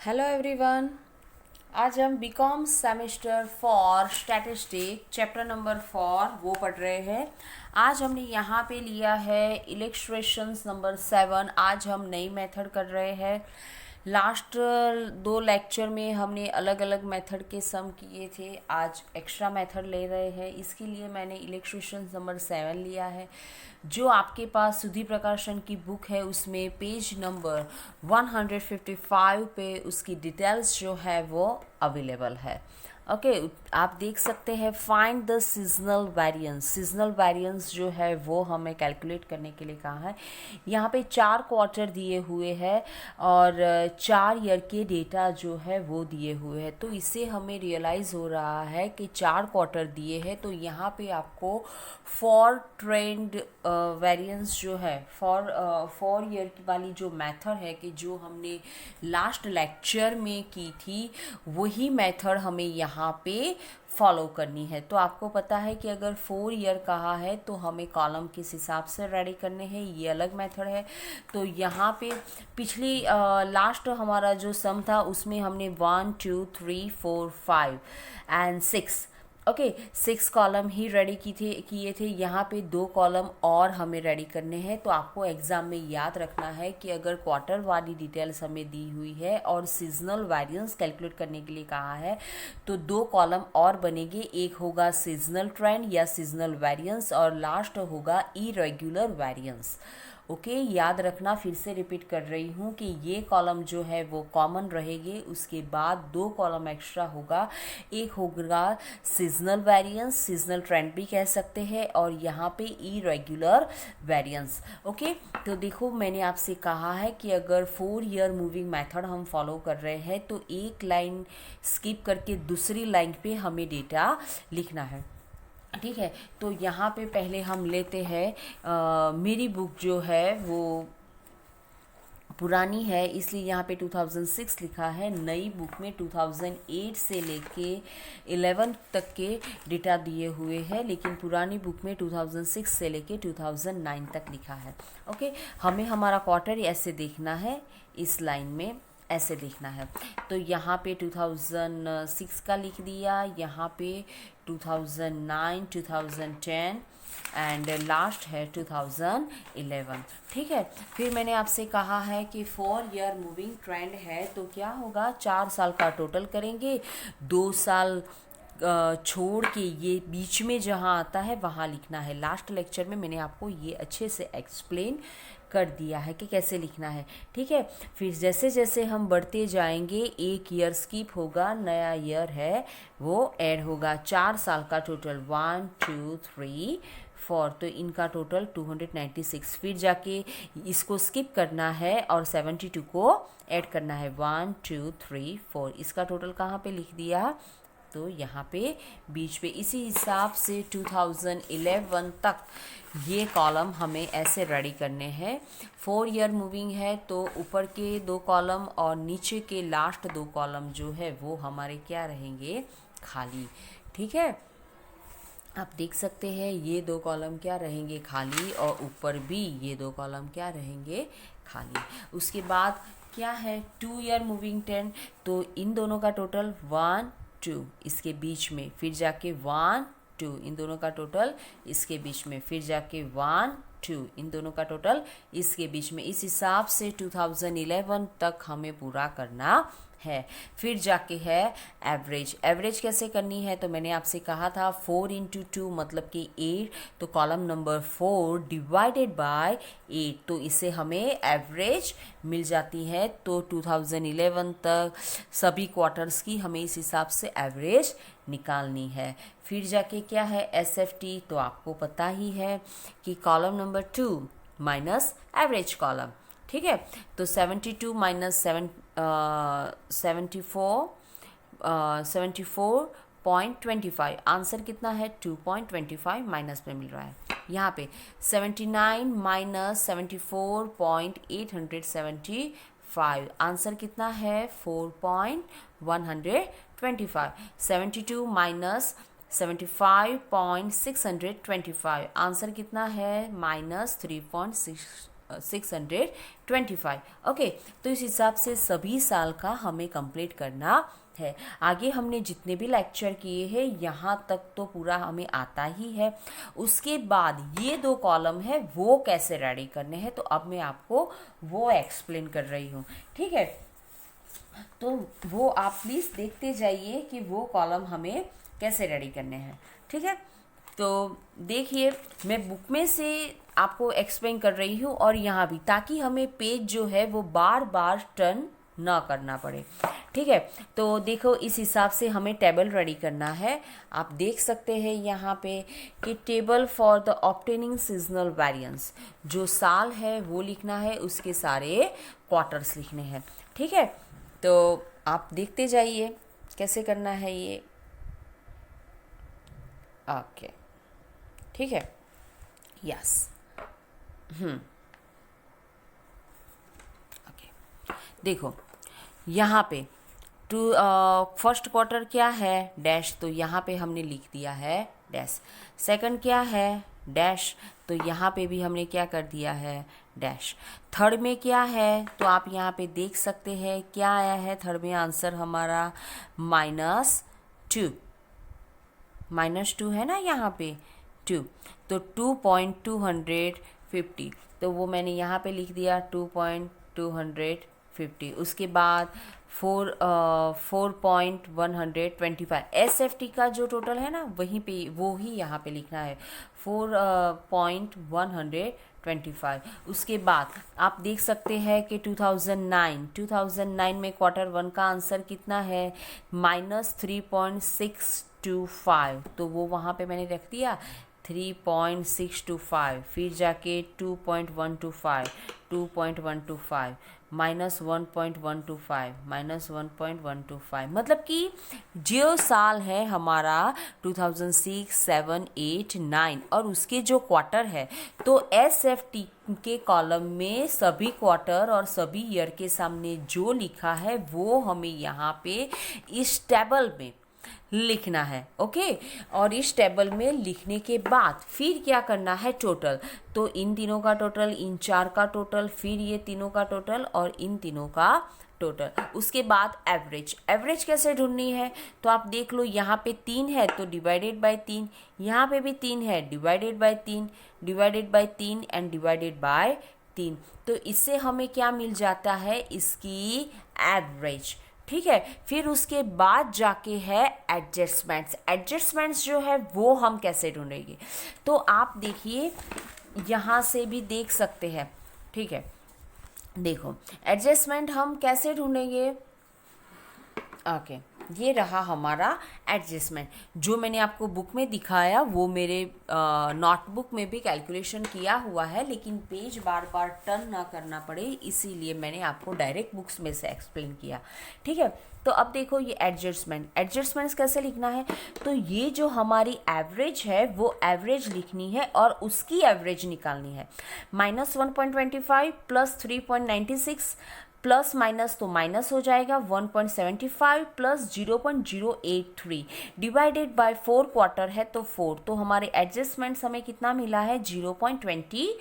Hello everyone. आज हम BCom semester four statistic chapter number 4 वो पढ़ रहे हैं। आज हमने यहाँ पे लिया है इलस्ट्रेशंस नंबर 7। आज हम नई मेथड कर रहे हैं। लास्ट दो लेक्चर में हमने अलग अलग मेथड के सम किए थे, आज एक्स्ट्रा मेथड ले रहे हैं। इसके लिए मैंने इलस्ट्रेशंस नंबर 7 लिया है। जो आपके पास सुधि प्रकाशन की बुक है उसमें पेज नंबर 155 पे उसकी डिटेल्स जो है वो अवेलेबल है। ओके, आप देख सकते हैं find the seasonal variance. Seasonal variance जो है वो हमें कैलकुलेट करने के लिए कहा है। यहाँ पे 4 क्वार्टर दिए हुए हैं और 4 ईयर के डेटा जो है वो दिए हुए हैं। तो इससे हमें रियलाइज़ हो रहा है कि 4 क्वार्टर दिए हैं, तो यहाँ पे आपको फॉर ट्रेंड वेरिएंस जो है फॉर ईयर वाली जो मेथड है कि जो हमने लास्ट लेक्चर में की थी वही मेथड हमें यहाँ पे फॉलो करनी है। तो आपको पता है कि अगर 4 ईयर कहा है तो हमें कॉलम किस हिसाब से रेडी करने हैं, ये अलग मेथड है। तो यहाँ पे पिछली लास्ट हमारा जो सम था उसमें हमने 1 2 3 4 5 and 6 okay 6 column he ready किए थे। यहाँ पे 2 कॉलम और हमें रेडी करने हैं। तो आपको एग्जाम में याद रखना है कि अगर क्वार्टर वाली डिटेल्स हमें दी हुई है और सीजनल वेरिएंस कैलकुलेट करने के लिए कहा है तो 2 कॉलम और बनेंगे। एक होगा सीजनल ट्रेंड या सीजनल वेरिएंस और लास्ट होगा इरेगुलर वेरिएंस। ओके, याद रखना, फिर से रिपीट कर रही हूँ कि ये कॉलम जो है वो कॉमन रहेंगे। उसके बाद 2 कॉलम एक्स्ट्रा होगा। एक होगा सीजनल वेरिएंस, सीजनल ट्रेंड भी कह सकते हैं, और यहाँ पे इरेगुलर वेरिएंस। ओके, तो देखो मैंने आपसे कहा है कि अगर 4 ईयर मूविंग मेथड हम फॉलो कर रहे हैं तो एक लाइन स्किप करके दूसरी लाइन पे हमें डेटा लिखना है। ठीक है, तो यहाँ पे पहले हम लेते हैं मेरी बुक जो है वो पुरानी है इसलिए यहाँ पे 2006 लिखा है। नई बुक में 2008 से लेके 11 तक के डेटा दिए हुए हैं, लेकिन पुरानी बुक में 2006 से लेके 2009 तक लिखा है। ओके, हमें हमारा क्वार्टर ऐसे देखना है, इस लाइन में ऐसे देखना है। तो यहाँ पे 2006 का लिख दिया, यहाँ पे 2009 2010 एंड लास्ट है 2011। ठीक है, फिर मैंने आपसे कहा है कि 4 ईयर मूविंग ट्रेंड है तो क्या होगा, 4 साल का टोटल करेंगे, 2 साल छोड़ के ये बीच में जहाँ आता है वहाँ लिखना है। लास्ट लेक्चर में मैंने आपको ये अच्छे से एक्सप्लेन कर दिया है कि कैसे लिखना है। ठीक है, फिर जैसे जैसे हम बढ़ते जाएंगे एक ईयर स्किप होगा, नया ईयर है वो ऐड होगा। 4 साल का टोटल 1 2 3 4, तो इनका टोटल 296। फिर जाके इसको स्किप करना है और 72 को ऐड करना है, 1 2 3 4। इसका टोटल कहाँ पे लिख दिया, तो यहाँ पे बीच पे। इसी हिसाब से 2011 तक ये कॉलम हमें ऐसे रेडी करने हैं। 4 ईयर मूविंग है तो ऊपर के 2 कॉलम और नीचे के लास्ट 2 कॉलम जो है वो हमारे क्या रहेंगे, खाली। ठीक है, आप देख सकते हैं ये 2 कॉलम क्या रहेंगे, खाली, और ऊपर भी ये 2 कॉलम क्या रहेंगे, खाली। उसके बाद क्या है 2 ईयर मूविंग ट्रेंड, तो इन दोनों का टोटल 1 2, इसके बीच में फिर जाके 1 2, इन दोनों का टोटल इसके बीच में फिर जाके 1 2, इन दोनों का टोटल इसके बीच में। इस हिसाब से 2011 तक हमें पूरा करना है। फिर जाके है एवरेज। एवरेज कैसे करनी है, तो मैंने आपसे कहा था 4 इंटू 2 मतलब कि 8, तो कॉलम नंबर 4 डिवाइडेड बाय 8, तो इससे हमें एवरेज मिल जाती है। तो 2011 तक सभी क्वार्टर्स की हमें इस हिसाब से एवरेज निकालनी है। फिर जाके क्या है एसएफटी, तो आपको पता ही है कि column number 2 minus average column. ठीक है, तो 72 माइनस 74.25, आंसर कितना है 2.25 माइनस में मिल रहा है। यहाँ पे 79 माइनस 74.875, आंसर कितना है 4.125। 72 माइनस 75.625, आंसर कितना है -3.6 625। ओके, तो इस हिसाब से सभी साल का हमें कंप्लीट करना है। आगे हमने जितने भी लेक्चर किए हैं यहाँ तक तो पूरा हमें आता ही है। उसके बाद ये 2 कॉलम है वो कैसे रेडी करने हैं, तो अब मैं आपको वो एक्सप्लेन कर रही हूँ। ठीक है, तो वो आप प्लीज़ देखते जाइए कि वो कॉलम हमें कैसे रेडी करने हैं। ठीक है, तो देखिए मैं बुक में से आपको एक्सप्लेन कर रही हूँ और यहाँ भी, ताकि हमें पेज जो है वो बार बार टर्न ना करना पड़े। ठीक है, तो देखो इस हिसाब से हमें टेबल रेडी करना है। आप देख सकते हैं यहाँ पे कि table for the obtaining seasonal variance, जो साल है वो लिखना है, उसके सारे क्वार्टर्स लिखने हैं। ठीक है, तो आप देखते जाइए कैसे करना है ये। ओके, ठीक है, यस। ओके, देखो यहाँ पे फर्स्ट क्वार्टर क्या है, डैश, तो यहाँ पे हमने लिख दिया है डैश। सेकंड क्या है, डैश, तो यहाँ पे भी हमने क्या कर दिया है, डैश। थर्ड में क्या है, तो आप यहाँ पे देख सकते हैं क्या आया है थर्ड में, आंसर हमारा -2, -2 है ना यहाँ पे 2, तो 2.250, तो वो मैंने यहाँ पे लिख दिया 2.250। उसके बाद 4.125 SFT का जो टोटल है ना वहीं पे वो ही यहाँ पे लिखना है 4.125। उसके बाद आप देख सकते हैं कि 2009 में क्वार्टर 1 का आंसर कितना है, -3.625, तो वो वहाँ पे मैंने रख दिया 3.625, फिर जाके 2.125, -1.125, मतलब कि जो साल है हमारा 2006, 7, 8, 9 और उसके जो क्वार्टर है, तो SFT के कॉलम में सभी क्वार्टर और सभी ईयर के सामने जो लिखा है वो हमें यहाँ पे इस टेबल में लिखना है। ओके, और इस टेबल में लिखने के बाद फिर क्या करना है, टोटल, तो इन तीनों का टोटल, इन 4 का टोटल, फिर ये तीनों का टोटल और इन तीनों का टोटल। उसके बाद एवरेज कैसे ढूंढनी है, तो आप देख लो यहाँ पे 3 है तो डिवाइडेड बाय 3, यहाँ पे भी 3 है divided by 3, divided by 3 and divided by 3, तो इससे हमें क्या मिल जाता है, इसकी एवरेज। ठीक है, फिर उसके बाद जाके है एडजस्टमेंट्स जो है वो हम कैसे ढूंढेंगे, तो आप देखिए यहाँ से भी देख सकते हैं। ठीक है, देखो एडजस्टमेंट हम कैसे ढूंढेंगे। ओके, ये रहा हमारा एडजस्टमेंट, जो मैंने आपको बुक में दिखाया वो मेरे नोटबुक में भी कैलकुलेशन किया हुआ है, लेकिन पेज बार बार टर्न ना करना पड़े इसीलिए मैंने आपको डायरेक्ट बुक्स में से एक्सप्लेन किया। ठीक है, तो अब देखो ये एडजस्टमेंट्स कैसे लिखना है, तो ये जो हमारी एवरेज है वो एवरेज लिखनी है और उसकी एवरेज निकालनी है। -1.25 + 3.96 प्लस माइनस तो माइनस हो जाएगा 1.75 प्लस 0.083 डिवाइडेड बाय 4 क्वार्टर है तो 4, तो हमारे एडजस्टमेंट्स हमें कितना मिला है 0.25।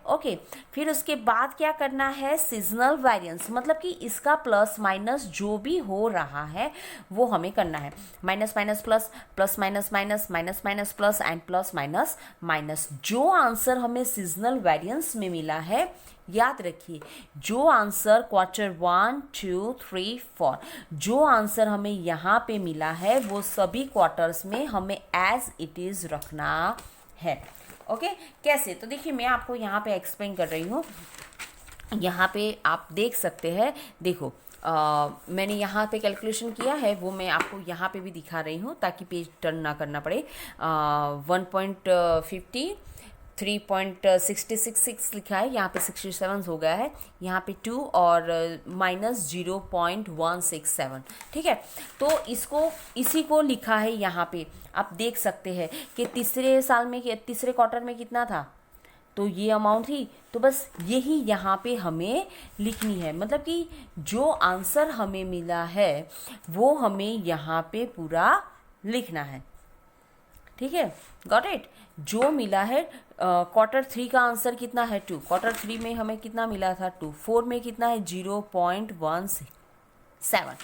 ओके, फिर उसके बाद क्या करना है, सीजनल वेरिएंस, मतलब कि इसका प्लस माइनस जो भी हो रहा है वो हमें करना है। Minus minus plus, plus minus minus, minus minus plus and plus minus minus. जो आंसर हमें सीजनल वेरिएंस में मिला है, याद रखिए जो आंसर क्वार्टर 1, 2, 3, 4 जो आंसर हमें यहाँ पे मिला है वो सभी क्वार्टर्स में हमें एज इट इज रखना है। ओके, कैसे, तो देखिए मैं आपको यहाँ पे एक्सप्लेन कर रही हूँ। यहाँ पे आप देख सकते हैं, देखो मैंने यहाँ पे कैलकुलेशन किया है वो मैं आपको यहाँ पे भी दिखा रही हूँ ताकि पेज टर्न ना करना पड़े। 1.50 3.666 लिखा है, यहाँ पे 67 हो गया है, यहाँ पे 2 और -0.167। ठीक है, तो इसी को लिखा है यहाँ पे। आप देख सकते हैं कि तीसरे क्वार्टर में कितना था, तो ये अमाउंट थी, तो बस यही यहाँ पे हमें लिखनी है, मतलब कि जो आंसर हमें मिला है वो हमें यहाँ पे पूरा लिखना है। ठीक है, गॉट इट। जो मिला है क्वार्टर 3 का आंसर कितना है 2, क्वार्टर 3 में हमें कितना मिला था 2, 4 में कितना है 0.167,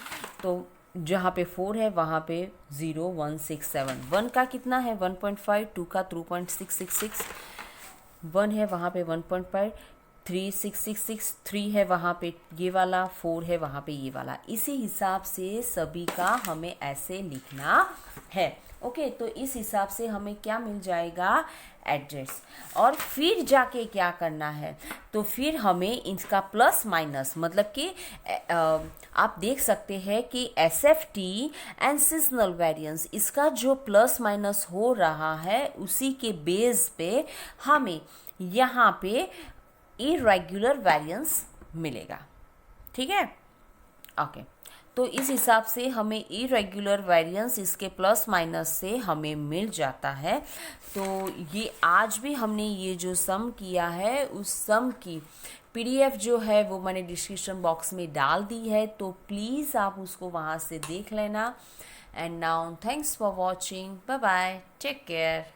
तो जहाँ पे 4 है वहाँ पे 0.167, 1 का कितना है 1.5, 2 का 2.666, 1 है वहाँ पे 1.5, 3.666, 3 है वहाँ पे ये वाला, 4 है वहाँ पे ये वाला। इसी हिसाब से सभी का हमें ऐसे लिखना है। ओके, तो इस हिसाब से हमें क्या मिल जाएगा एड्रेस। और फिर जाके क्या करना है, तो फिर हमें इसका प्लस माइनस, मतलब कि आप देख सकते हैं कि SFT एंड सीजनल वेरिएंस, इसका जो प्लस माइनस हो रहा है उसी के बेस पे हमें यहाँ पे इरेगुलर वेरिएंस मिलेगा। ठीक है, ओके। तो इस हिसाब से हमें इरेगुलर वेरिएंस इसके प्लस माइनस से हमें मिल जाता है। तो ये आज भी हमने ये जो सम किया है उस सम की PDF जो है वो मैंने डिस्क्रिप्शन बॉक्स में डाल दी है, तो प्लीज़ आप उसको वहाँ से देख लेना। And now thanks for watching, bye bye, take care.